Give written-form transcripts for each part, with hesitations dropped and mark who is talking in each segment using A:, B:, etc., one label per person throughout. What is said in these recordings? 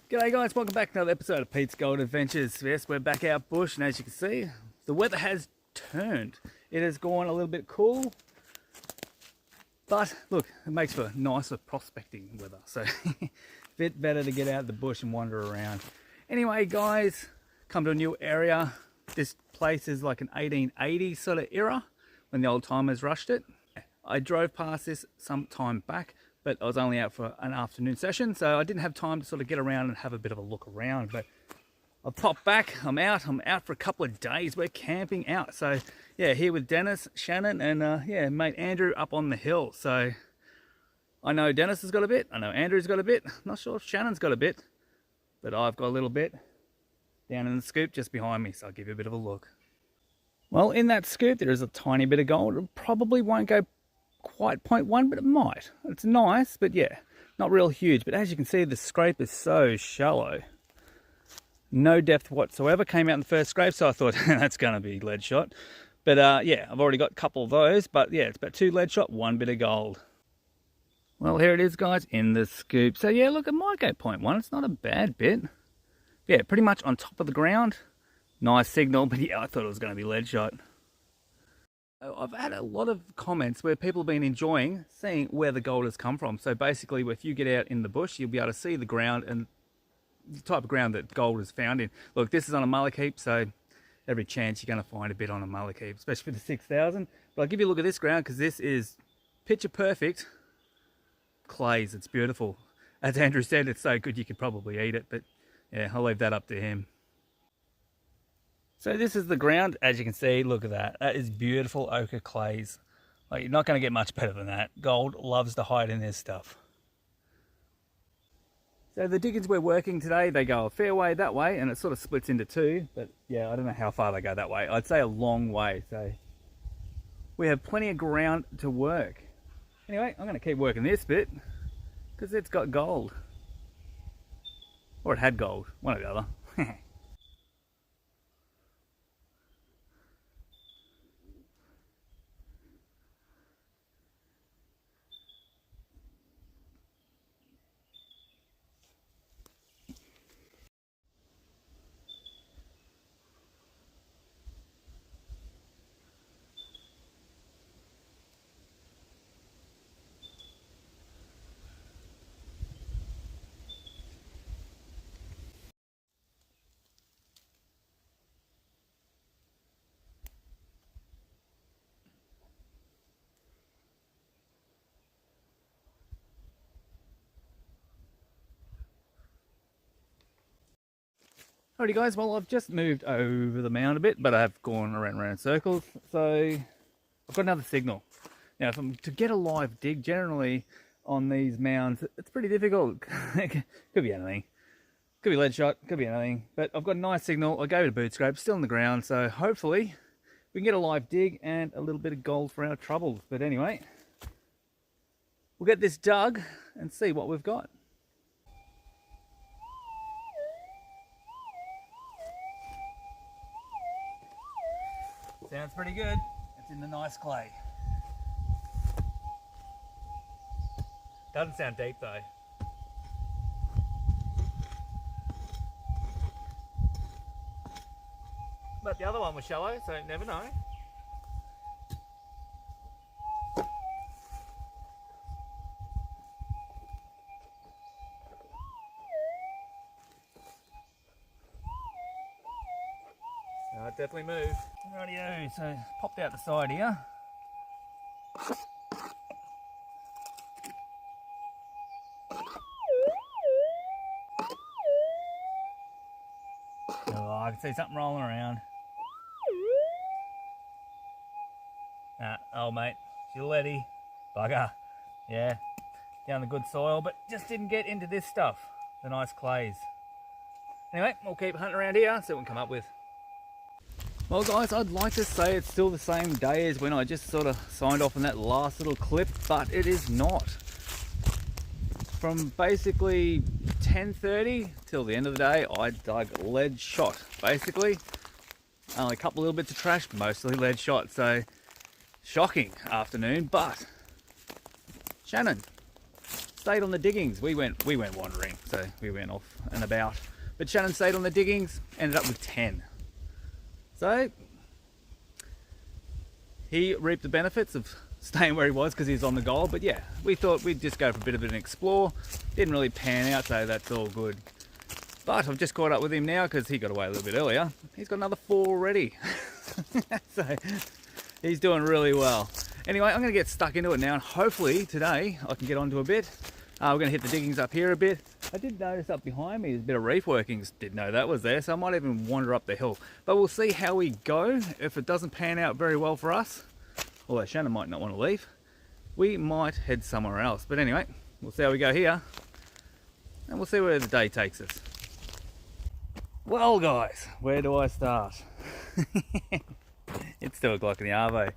A: G'day guys, welcome back to another episode of Pete's Gold Adventures. Yes, we're back out bush, and as you can see, the weather has turned. It has gone a little bit cool, but look, it makes for nicer prospecting weather, so a bit better to get out of the bush and wander around. Anyway guys, come to a new area. This place is like an 1880s sort of era when the old timers rushed it. I drove past this some time back, but I was only out for an afternoon session, so I didn't have time to sort of get around and have a bit of a look around. But I've popped back, I'm out for a couple of days. We're camping out. So yeah, here with Dennis, Shannon, and yeah, mate Andrew up on the hill. So I know Dennis has got a bit, I know Andrew's got a bit, not sure if Shannon's got a bit, but I've got a little bit down in the scoop just behind me, so I'll give you a bit of a look. Well, in that scoop there is a tiny bit of gold. It probably won't go quite 0.1, but it might. It's nice, but yeah, not real huge. But as you can see, the scrape is so shallow, no depth whatsoever. Came out in the first scrape, so I thought that's going to be lead shot. But yeah, I've already got a couple of those, but yeah, it's about 2 lead shot, 1 bit of gold. Well, here it is guys, in the scoop. So yeah, look, it might go 0.1. It's not a bad bit. Yeah, pretty much on top of the ground. Nice signal, but yeah, I thought it was going to be lead shot. I've had a lot of comments where people have been enjoying seeing where the gold has come from. So basically, if you get out in the bush, you'll be able to see the ground and the type of ground that gold is found in. Look, this is on a mullock heap, so every chance you're going to find a bit on a mullock heap, especially for the 6,000. But I'll give you a look at this ground because this is picture perfect clays. It's beautiful. As Andrew said, it's so good you could probably eat it, but yeah, I'll leave that up to him. So this is the ground, as you can see. Look at that. That is beautiful ochre clays. Like, you're not going to get much better than that. Gold loves to hide in this stuff. So the diggings we're working today, they go a fair way that way, and it sort of splits into two. But yeah, I don't know how far they go that way. I'd say a long way. So we have plenty of ground to work. Anyway, I'm going to keep working this bit because it's got gold. Or it had gold, one or the other. Alrighty guys, well I've just moved over the mound a bit, but I've gone around in circles, so I've got another signal. Now to get a live dig, generally on these mounds, it's pretty difficult. Could be anything. Could be lead shot, could be anything. But I've got a nice signal. I gave it a boot scrape, still in the ground, so hopefully we can get a live dig and a little bit of gold for our troubles. But anyway, we'll get this dug and see what we've got. Sounds pretty good. It's in the nice clay. Doesn't sound deep though. But the other one was shallow, so you never know. No, it definitely moved. Rightio, so popped out the side here. Oh, I can see something rolling around. Oh mate, Gilletty, bugger. Yeah, down the good soil, but just didn't get into this stuff, the nice clays. Anyway, we'll keep hunting around here, see what we can come up with. Well guys, I'd like to say it's still the same day as when I just sort of signed off on that last little clip, but it is not. From basically 10:30 till the end of the day, I dug lead shot, basically. Only a couple little bits of trash, mostly lead shot, so shocking afternoon. But Shannon, stayed on the diggings. We went wandering, so we went off and about. But Shannon stayed on the diggings, ended up with 10. So he reaped the benefits of staying where he was because he's on the gold. But yeah, we thought we'd just go for a bit of an explore. Didn't really pan out, so that's all good. But I've just caught up with him now because he got away a little bit earlier. He's got another 4 already. So he's doing really well. Anyway, I'm going to get stuck into it now, and hopefully today I can get onto a bit. We're going to hit the diggings up here a bit. I did notice up behind me there's a bit of reef workings. Didn't know that was there, so I might even wander up the hill. But we'll see how we go. If it doesn't pan out very well for us, although Shannon might not want to leave, we might head somewhere else. But anyway, we'll see how we go here, and we'll see where the day takes us. Well guys, where do I start? It's 2 o'clock in the arvo.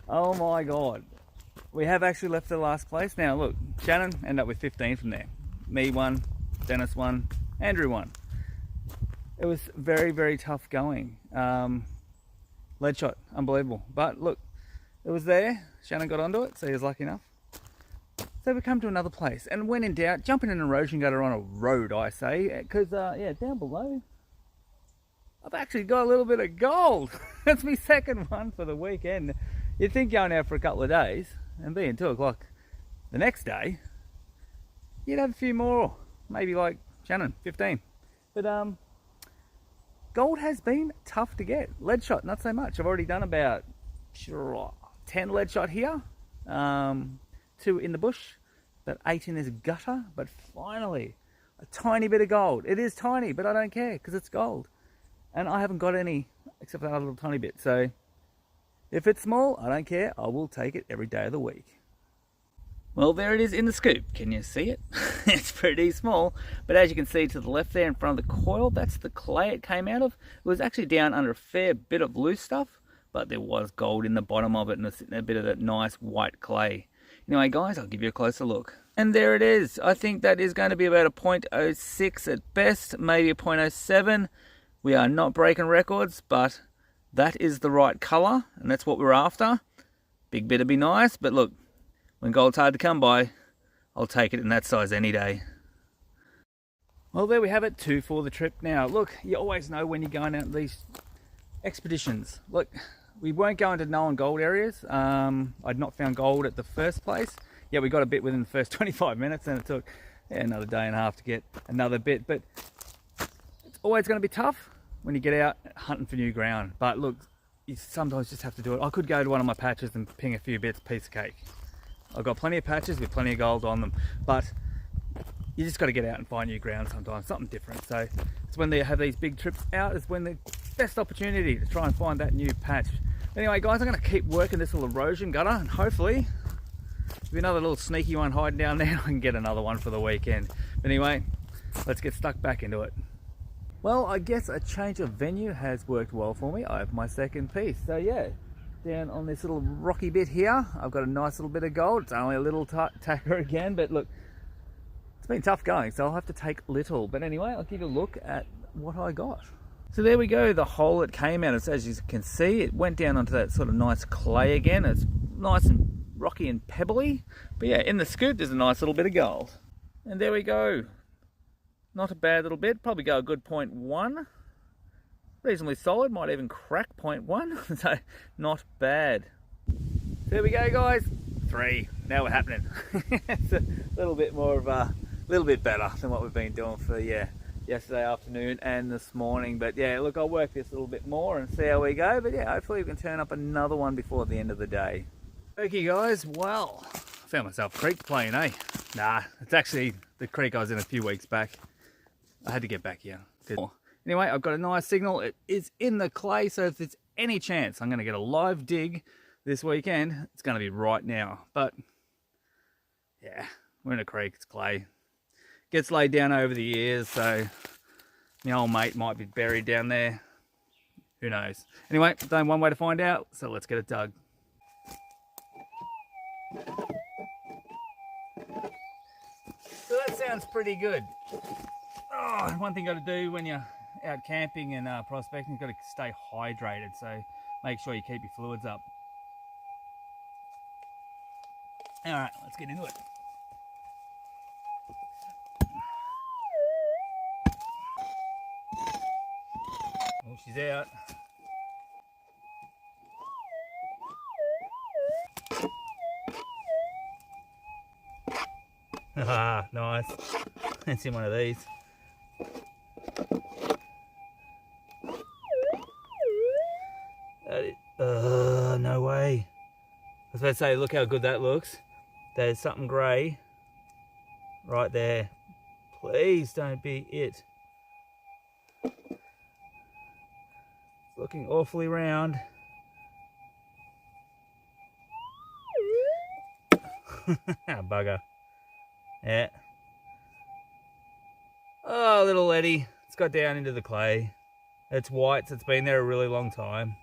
A: Oh my god. We have actually left the last place. Now look, Shannon ended up with 15 from there. Me 1, Dennis 1, Andrew 1. It was very, very tough going. Lead shot, unbelievable. But look, it was there. Shannon got onto it, so he was lucky enough. So we come to another place, and when in doubt, jump in an erosion gutter on a road, I say, because yeah, down below, I've actually got a little bit of gold. That's my second one for the weekend. You'd think going out for a couple of days and being 2 o'clock the next day, you'd have a few more, maybe like Shannon, 15. But gold has been tough to get. Lead shot, not so much. I've already done about 10 lead shot here, 2 in the bush, about 8 in this gutter, but finally a tiny bit of gold. It is tiny, but I don't care because it's gold. And I haven't got any except for that little tiny bit. So if it's small, I don't care. I will take it every day of the week. Well, there it is in the scoop. Can you see it? It's pretty small. But as you can see to the left there in front of the coil, that's the clay it came out of. It was actually down under a fair bit of loose stuff, but there was gold in the bottom of it and a bit of that nice white clay. Anyway, guys, I'll give you a closer look. And there it is. I think that is going to be about a 0.06 at best, maybe a 0.07. We are not breaking records, but that is the right colour, and that's what we're after. Big bit would be nice, but look, when gold's hard to come by, I'll take it in that size any day. Well, there we have it, 2 for the trip. Now, look, you always know when you're going out these expeditions. Look, we weren't going to known gold areas. I'd not found gold at the first place. Yeah, we got a bit within the first 25 minutes, and it took another day and a half to get another bit. But it's always going to be tough when you get out hunting for new ground. But look, you sometimes just have to do it. I could go to one of my patches and ping a few bits, piece of cake. I've got plenty of patches with plenty of gold on them, but you just got to get out and find new ground sometimes, something different. So it's when they have these big trips out, it's when the best opportunity to try and find that new patch. Anyway, guys, I'm going to keep working this little erosion gutter, and hopefully there'll be another little sneaky one hiding down there. I can get another one for the weekend. But anyway, let's get stuck back into it. Well, I guess a change of venue has worked well for me. I have my second piece. So yeah, down on this little rocky bit here, I've got a nice little bit of gold. It's only a little tacker again, but look, it's been tough going, so I'll have to take little. But anyway, I'll give you a look at what I got. So there we go, the hole it came out of. As you can see, it went down onto that sort of nice clay again. It's nice and rocky and pebbly. But yeah, in the scoop, there's a nice little bit of gold. And there we go. Not a bad little bit, probably go a good 0.1. Reasonably solid, might even crack 0.1, so not bad. There we go, guys, 3. Now we're happening. It's a little bit more of a, little bit better than what we've been doing for, yeah, yesterday afternoon and this morning. But yeah, look, I'll work this a little bit more and see how we go. But yeah, hopefully we can turn up another one before the end of the day. Okay, guys, well, I found myself creek playing, eh? Nah, it's actually the creek I was in a few weeks back. I had to get back here. Anyway, I've got a nice signal. It is in the clay, so if there's any chance I'm going to get a live dig this weekend, it's going to be right now. But yeah, we're in a creek, it's clay. Gets laid down over the years, so my old mate might be buried down there. Who knows? Anyway, there's only one way to find out, so let's get it dug. So that sounds pretty good. Oh, one thing you got to do when you're out camping and prospecting, you've got to stay hydrated, so make sure you keep your fluids up. Alright, let's get into it. He's out. Ah, nice. Let's see one of these. No way. I was about to say, look how good that looks. There's something grey right there. Please don't be it. It's looking awfully round. Bugger. Yeah. Oh, little Eddie. It's got down into the clay. It's white, so it's been there a really long time.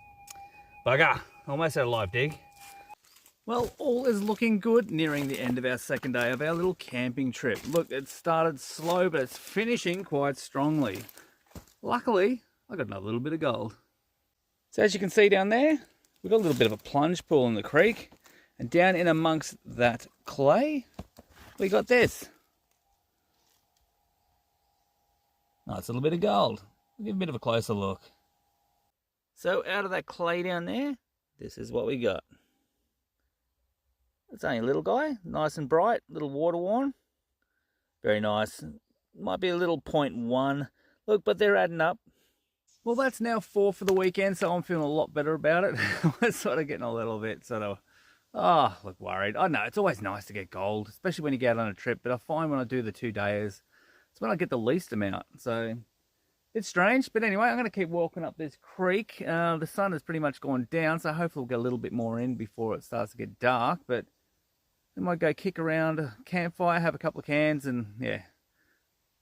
A: Bugger. Almost had a live dig. Well, all is looking good, nearing the end of our second day of our little camping trip. Look, it started slow, but it's finishing quite strongly. Luckily, I got another little bit of gold. So as you can see down there, we've got a little bit of a plunge pool in the creek. And down in amongst that clay, we got this. Nice little bit of gold. We'll give a bit of a closer look. So out of that clay down there, this is what we got. It's only a little guy, nice and bright, little water worn. Very nice. Might be a little 0.1. Look, but they're adding up. Well, that's now 4 for the weekend, so I'm feeling a lot better about it. We're sort of getting a little bit look, worried. I know, it's always nice to get gold, especially when you get on a trip, but I find when I do the 2 days, it's when I get the least amount. So it's strange, but anyway, I'm going to keep walking up this creek. The sun has pretty much gone down, so hopefully we'll get a little bit more in before it starts to get dark, but I might go kick around a campfire, have a couple of cans, and yeah,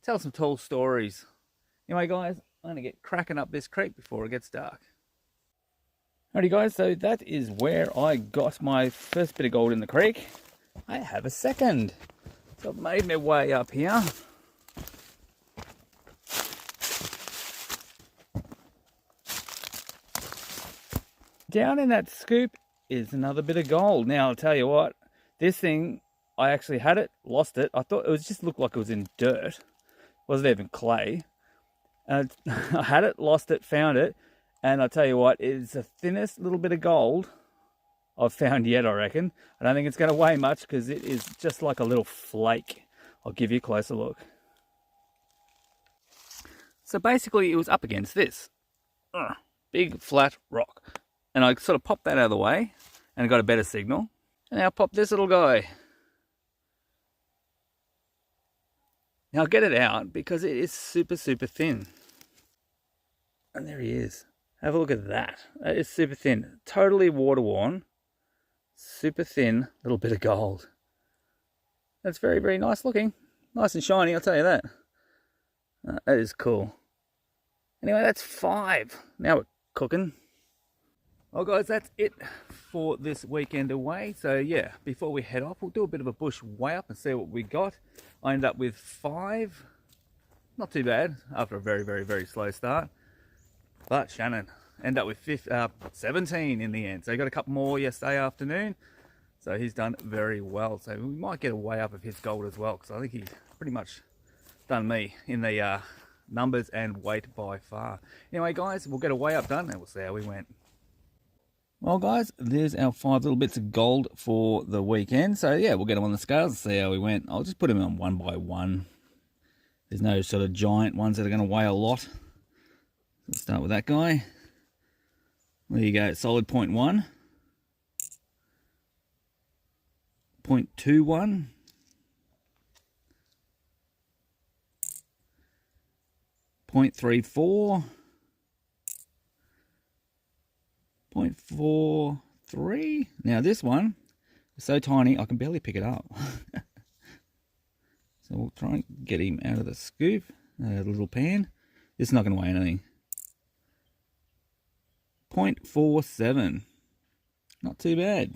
A: tell some tall stories. Anyway, guys, I'm going to get cracking up this creek before it gets dark. Alrighty, guys, so that is where I got my first bit of gold in the creek. I have a second. So I've made my way up here. Down in that scoop is another bit of gold. Now, I'll tell you what, this thing, I actually had it, lost it. I thought it was just looked like it was in dirt. It wasn't even clay. I had it, lost it, found it. And I'll tell you what, it's the thinnest little bit of gold I've found yet, I reckon. I don't think it's going to weigh much because it is just like a little flake. I'll give you a closer look. So basically it was up against this. Big flat rock. And I sort of popped that out of the way and I got a better signal. And now I pop this little guy. Now I'll get it out because it is super, super thin. And there he is. Have a look at that. That is super thin. Totally water worn. Super thin little bit of gold. That's very, very nice looking. Nice and shiny, I'll tell you that. That is cool. Anyway, that's 5. Now we're cooking. Well, guys, that's it for this weekend away. So yeah, before we head off, we'll do a bit of a bush weigh up and see what we got. I ended up with 5. Not too bad after a very, very, very slow start. But Shannon ended up with 17 in the end. So he got a couple more yesterday afternoon. So he's done very well. So we might get a weigh up of his gold as well, because I think he's pretty much done me in the numbers and weight by far. Anyway, guys, we'll get a weigh up done and we'll see how we went. Well, guys, there's our 5 little bits of gold for the weekend. So yeah, we'll get them on the scales and see how we went. I'll just put them on 1 by 1. There's no sort of giant ones that are going to weigh a lot. Let's start with that guy. There you go, solid 0.1. 0.21. 0.34. 0.43. Now this one is so tiny I can barely pick it up. So we'll try and get him out of the scoop, the little pan. This is not going to weigh anything. 0.47. Not too bad.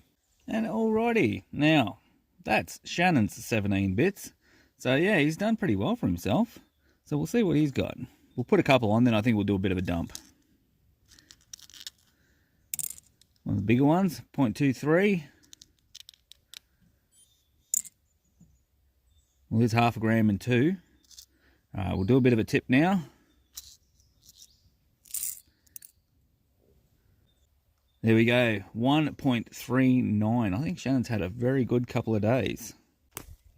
A: And alrighty, now that's Shannon's 17 bits. So yeah, he's done pretty well for himself. So we'll see what he's got. We'll put a couple on, then I think we'll do a bit of a dump. One of the bigger ones, 0.23. Well, there's 0.5 gram and 2. We'll do a bit of a tip now. There we go, 1.39. I think Shannon's had a very good couple of days.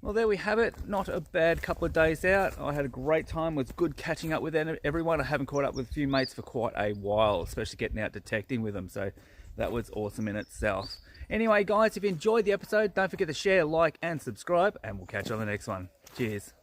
A: Well, there we have it. Not a bad couple of days out. I had a great time. It was good catching up with everyone. I haven't caught up with a few mates for quite a while, especially getting out detecting with them. So that was awesome in itself. Anyway, guys, if you enjoyed the episode, don't forget to share, like, and subscribe, and we'll catch you on the next one. Cheers.